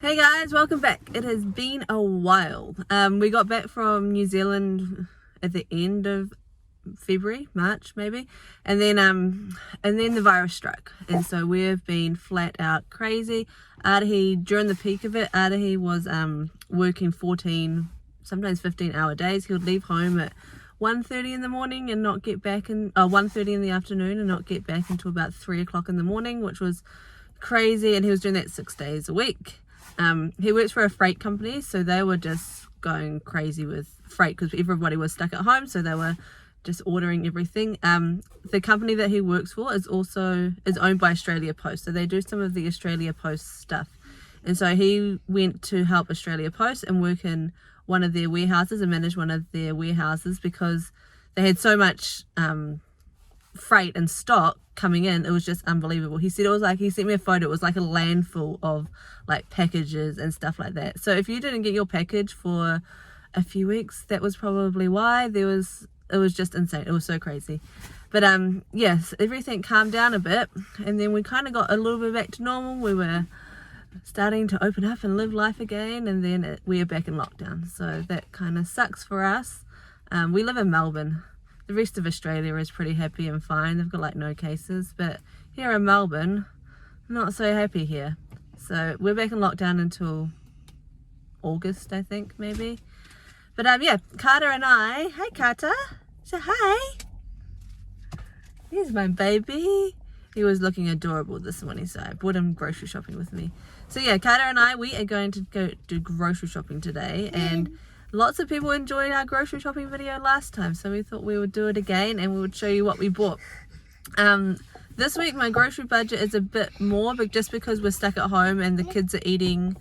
Hey guys, welcome back. It has been a while. We got back from New Zealand at the end of February, March maybe, and then the virus struck, and so we've been flat out crazy. Adahi, during the peak of it, Adahi was working 14, sometimes 15-hour days. He would leave home at 1:30 in the morning and not get back in 1:30 in the afternoon and not get back until about 3 o'clock in the morning, which was crazy. And he was doing that 6 days a week. He works for a freight company, so they were just going crazy with freight because everybody was stuck at home, so they were just ordering everything. The company that he works for is owned by Australia Post, so they do some of the Australia Post stuff. And so he went to help Australia Post and work in one of their warehouses and manage one of their warehouses because they had so much freight and stock coming in. It was just unbelievable. He said it was like, he sent me a photo, it was like a landfill of like packages and stuff like that. So if you didn't get your package for a few weeks, that was probably why. It was just insane. It was so crazy. But yes, everything calmed down a bit, and then we kind of got a little bit back to normal. We were starting to open up and live life again, and then we are back in lockdown, so that kind of sucks for us. We live in Melbourne. The rest of Australia is pretty happy and fine. They've got like no cases, but here in Melbourne, not so happy here. So we're back in lockdown until August, I think, maybe. But yeah, Carter and I, hi Carter, say hi. Here's my baby. He was looking adorable this morning, so I brought him grocery shopping with me. So yeah, Carter and I, we are going to go do grocery shopping today, and lots of people enjoyed our grocery shopping video last time, so we thought we would do it again and we would show you what we bought. This week my grocery budget is a bit more, but just because we're stuck at home and the kids are eating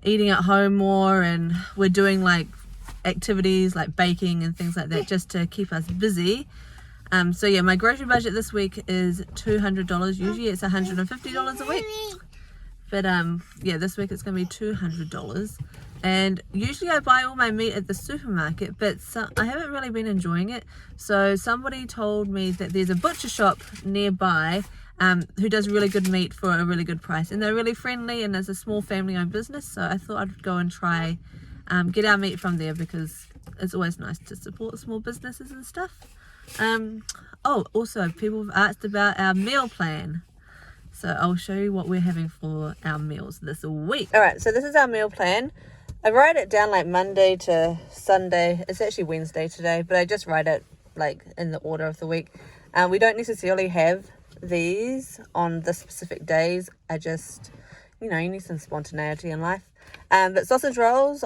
at home more, and we're doing like activities like baking and things like that just to keep us busy. So yeah, my grocery budget this week is $200. Usually it's $150 a week, but yeah, this week it's gonna be $200. And usually I buy all my meat at the supermarket, but I haven't really been enjoying it. So somebody told me that there's a butcher shop nearby who does really good meat for a really good price, and they're really friendly, and it's a small family-owned business. So I thought I'd go and try get our meat from there, because it's always nice to support small businesses and stuff. Oh, also people have asked about our meal plan, so I'll show you what we're having for our meals this week. All right, so this is our meal plan. I write it down like Monday to Sunday. It's actually Wednesday today, but I just write it like in the order of the week. We don't necessarily have these on the specific days. I just, you need some spontaneity in life. But sausage rolls,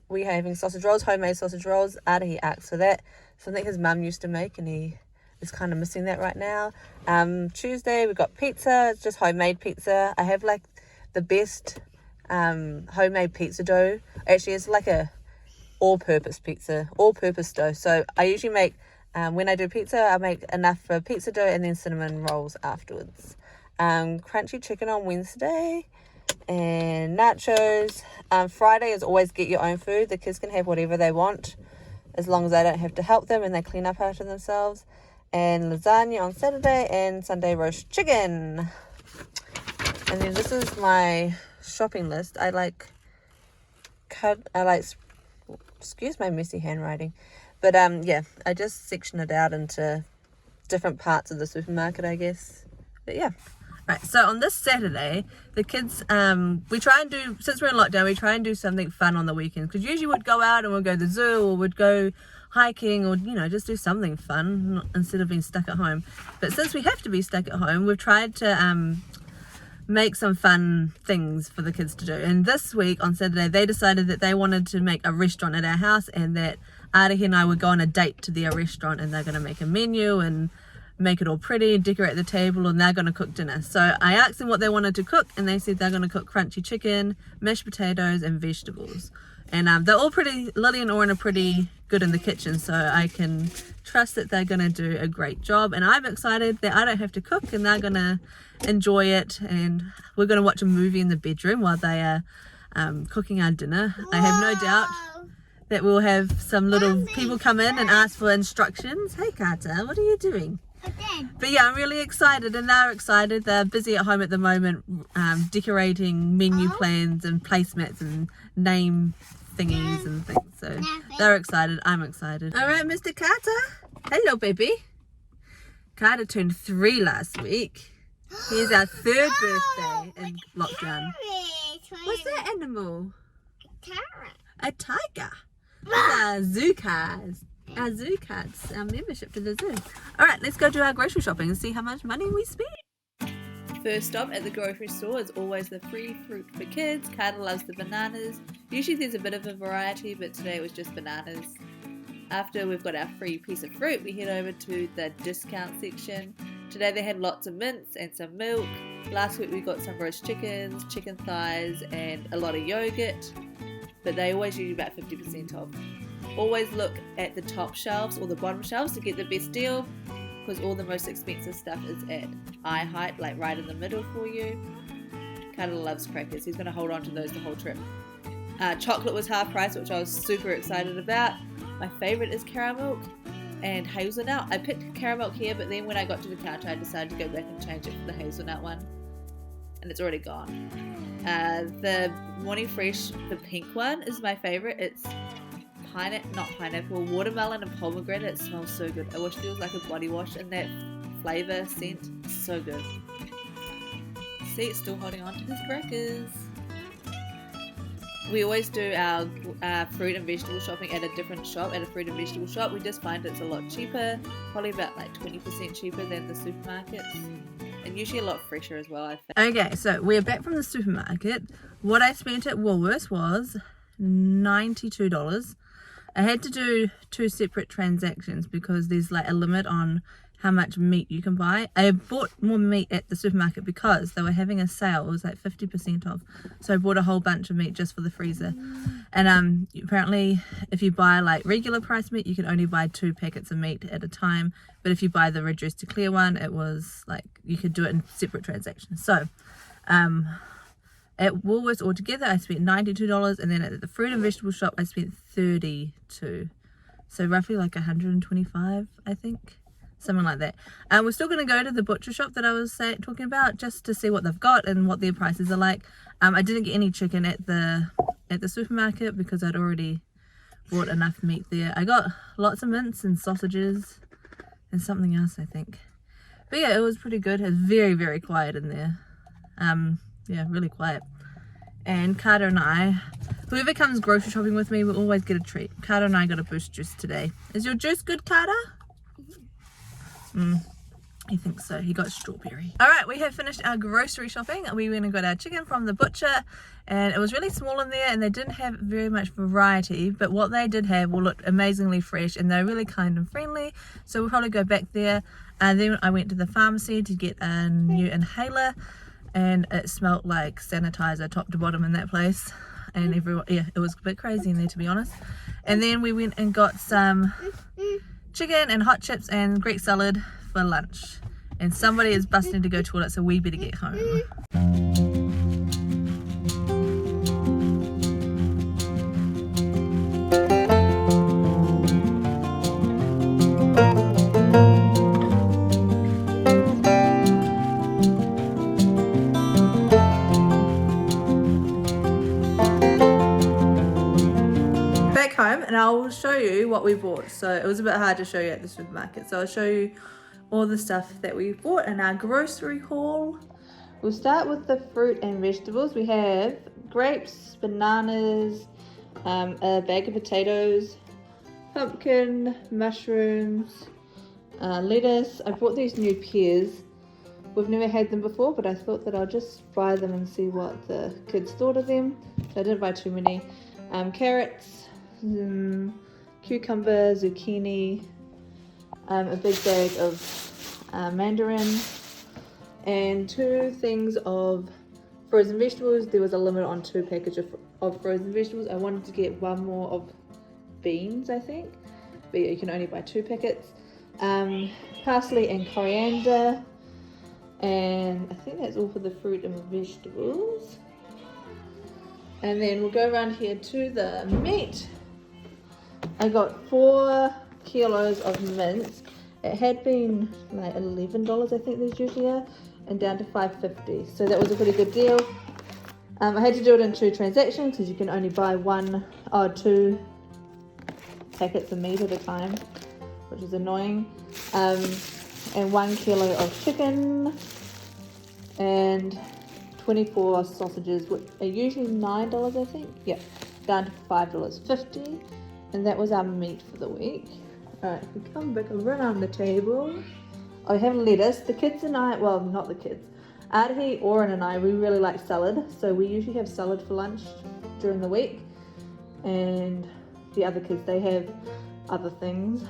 we're having sausage rolls, homemade sausage rolls. Adahi asked for that. Something his mum used to make, and he is kind of missing that right now. Tuesday we've got pizza. It's just homemade pizza. I have like the best homemade pizza dough. Actually, it's like a all-purpose dough. So I usually make, when I do pizza, I make enough for pizza dough and then cinnamon rolls afterwards. Crunchy chicken on Wednesday and nachos. Friday is always get your own food. The kids can have whatever they want as long as I don't have to help them and they clean up after themselves. And lasagna on Saturday, and Sunday roast chicken. And then this is my shopping list. Excuse my messy handwriting, but yeah, I just section it out into different parts of the supermarket, I guess. But yeah, right, so on this Saturday the kids, we try and do, since we're in lockdown, we try and do something fun on the weekends, because usually we'd go out and we'd go to the zoo, or we'd go hiking, or just do something fun instead of being stuck at home. But since we have to be stuck at home, we've tried to make some fun things for the kids to do. And this week on Saturday they decided that they wanted to make a restaurant at our house, and that Adahi and I would go on a date to their restaurant, and they're going to make a menu and make it all pretty, decorate the table, and they're going to cook dinner. So I asked them what they wanted to cook, and they said they're going to cook crunchy chicken, mashed potatoes and vegetables. And they're all pretty, Lily and Oren are pretty good in the kitchen, so I can trust that they're going to do a great job. And I'm excited that I don't have to cook, and they're going to enjoy it, and we're going to watch a movie in the bedroom while they are cooking our dinner. I have no doubt that we'll have some little people come in and ask for instructions. Hey Carter, what are you doing? But yeah, I'm really excited, and they're excited. They're busy at home at the moment, decorating menu plans and placemats and name thingies and things. So they're excited. I'm excited. All right, Mr. Carter. Hello, baby. Carter turned 3 last week. Here's our 3rd birthday in lockdown. What's that animal? A tiger. Our zoo cards. Our zoo cards. Our membership to the zoo. Alright, let's go do our grocery shopping and see how much money we spent. First stop at the grocery store is always the free fruit for kids. Carter loves the bananas. Usually there's a bit of a variety, but today it was just bananas. After we've got our free piece of fruit, we head over to the discount section. Today they had lots of mints and some milk. Last week we got some roast chickens, chicken thighs, and a lot of yogurt. But they always use about 50% off. Always look at the top shelves or the bottom shelves to get the best deal, because all the most expensive stuff is at eye height, like right in the middle for you. Carter loves crackers. He's going to hold on to those the whole trip. Chocolate was half price, which I was super excited about. My favourite is caramel and hazelnut. I picked caramel here, but then when I got to the counter, I decided to go back and change it for the hazelnut one. And it's already gone. The Morning Fresh, the pink one, is my favourite. It's watermelon and pomegranate. It smells so good. I wish there was like a body wash in that flavour scent. It's so good. See, it's still holding on to his crackers. We always do our fruit and vegetable shopping at a different shop, at a fruit and vegetable shop. We just find it's a lot cheaper, probably about like 20% cheaper than the supermarkets, and usually a lot fresher as well, I think. Okay, so we're back from the supermarket. What I spent at Woolworths was $92. I had to do 2 separate transactions because there's like a limit on how much meat you can buy. I bought more meat at the supermarket because they were having a sale. It was like 50% off. So I bought a whole bunch of meat just for the freezer. And apparently if you buy like regular price meat, you can only buy 2 packets of meat at a time. But if you buy the reduced to clear one, it was like you could do it in separate transactions. So at Woolworths altogether, I spent $92, and then at the fruit and vegetable shop, I spent $32. So roughly like $125, I think. Something like that. We're still going to go to the butcher shop that I was talking about, just to see what they've got and what their prices are like. I didn't get any chicken at the supermarket because I'd already bought enough meat there. I got lots of mince and sausages and something else, I think. But yeah, it was pretty good. It was very, very quiet in there. Yeah, really quiet. And Carter and I, whoever comes grocery shopping with me, will always get a treat. Carter and I got a boost juice today. Is your juice good, Carter? He thinks so. He got strawberry. Alright, we have finished our grocery shopping. We went and got our chicken from the butcher, and it was really small in there, and they didn't have very much variety, but what they did have looked amazingly fresh, and they're really kind and friendly, so we'll probably go back there. And then I went to the pharmacy to get a new inhaler, and it smelled like sanitizer top to bottom in that place, and everyone, yeah, it was a bit crazy in there, to be honest. And then we went and got some chicken and hot chips and Greek salad for lunch, and somebody is busting to go toilet, so we better get home. Home, and I'll show you what we bought. So it was a bit hard to show you at the supermarket, so I'll show you all the stuff that we bought in our grocery haul. We'll start with the fruit and vegetables. We have grapes, bananas, a bag of potatoes, pumpkin, mushrooms, lettuce. I bought these new pears. We've never had them before, but I thought that I'll just buy them and see what the kids thought of them, so I didn't buy too many. Carrots, cucumber, zucchini, a big bag of mandarin, and 2 things of frozen vegetables. There was a limit on 2 packages of frozen vegetables. I wanted to get 1 more of beans, I think, but yeah, you can only buy 2 packets. Parsley and coriander, and I think that's all for the fruit and vegetables. And then we'll go around here to the meat. I got 4 kilos of mince, it had been like $11 I think these usually are, and down to $5.50, so that was a pretty good deal. I had to do it in 2 transactions because you can only buy 2 packets of meat at a time, which is annoying. And 1 kilo of chicken and 24 sausages, which are usually $9 I think, yeah, down to $5.50, and that was our meat for the week. Alright, if we come back around the table, I have lettuce. The kids and I, well, not the kids, Arhi, Oren and I, we really like salad, so we usually have salad for lunch during the week, and the other kids, they have other things.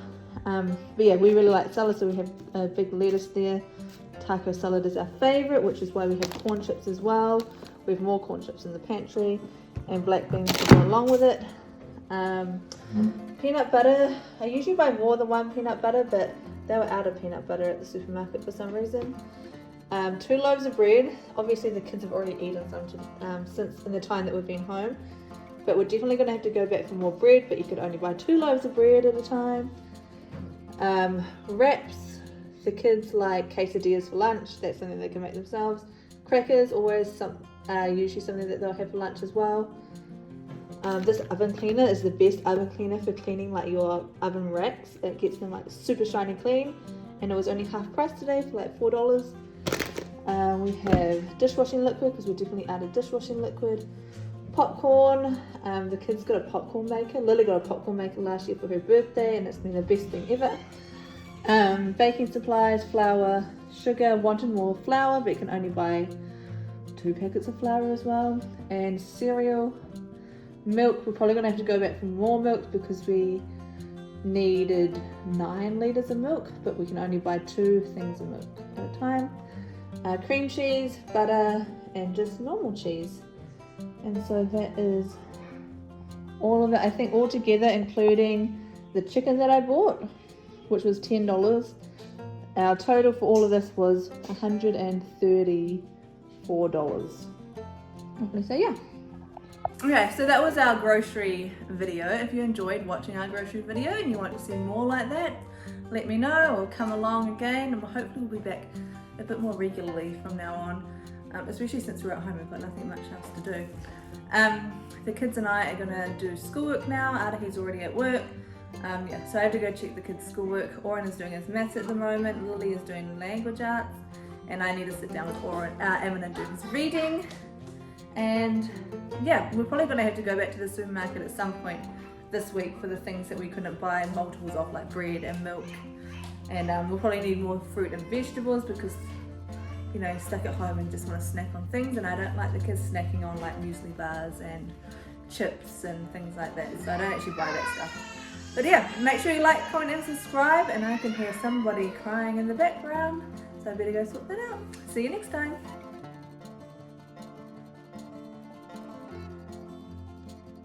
But yeah, we really like salad, so we have a big lettuce there. Taco salad is our favourite, which is why we have corn chips as well. We have more corn chips in the pantry, and black beans to go along with it. Peanut butter, I usually buy more than 1 peanut butter, but they were out of peanut butter at the supermarket for some reason. 2 loaves of bread. Obviously the kids have already eaten some since in the time that we've been home, but we're definitely going to have to go back for more bread, but you could only buy 2 loaves of bread at a time. Wraps, the kids like quesadillas for lunch, that's something they can make themselves. Crackers, always usually something that they'll have for lunch as well. This oven cleaner is the best oven cleaner for cleaning like your oven racks. It gets them like super shiny clean, and it was only half price today for like $4. We have dishwashing liquid because we're definitely out of dishwashing liquid. Popcorn, the kids got a popcorn maker. Lily got a popcorn maker last year for her birthday, and it's been the best thing ever. Baking supplies, flour, sugar. Wanted more flour, but you can only buy 2 packets of flour as well. And cereal. Milk, we're probably going to have to go back for more milk because we needed 9 litres of milk, but we can only buy 2 things of milk at a time. Cream cheese, butter, and just normal cheese. And so that is all of it, I think, all together, including the chicken that I bought, which was $10. Our total for all of this was $134. So yeah. Okay, so that was our grocery video. If you enjoyed watching our grocery video and you want to see more like that, let me know, or come along again, and hopefully we'll be back a bit more regularly from now on, especially since we're at home, we've got nothing much else to do. The kids and I are going to do schoolwork now. Adahi's already at work. Yeah, so I have to go check the kids' schoolwork. Oren is doing his maths at the moment, Lily is doing language arts, and I need to sit down with Emin and do his reading. And yeah, we're probably going to have to go back to the supermarket at some point this week for the things that we couldn't buy multiples of, like bread and milk. And we'll probably need more fruit and vegetables because, you know, stuck at home and just want to snack on things, and I don't like the kids snacking on like muesli bars and chips and things like that, so I don't actually buy that stuff. But yeah, make sure you like, comment and subscribe, and I can hear somebody crying in the background, so I better go sort that out. See you next time.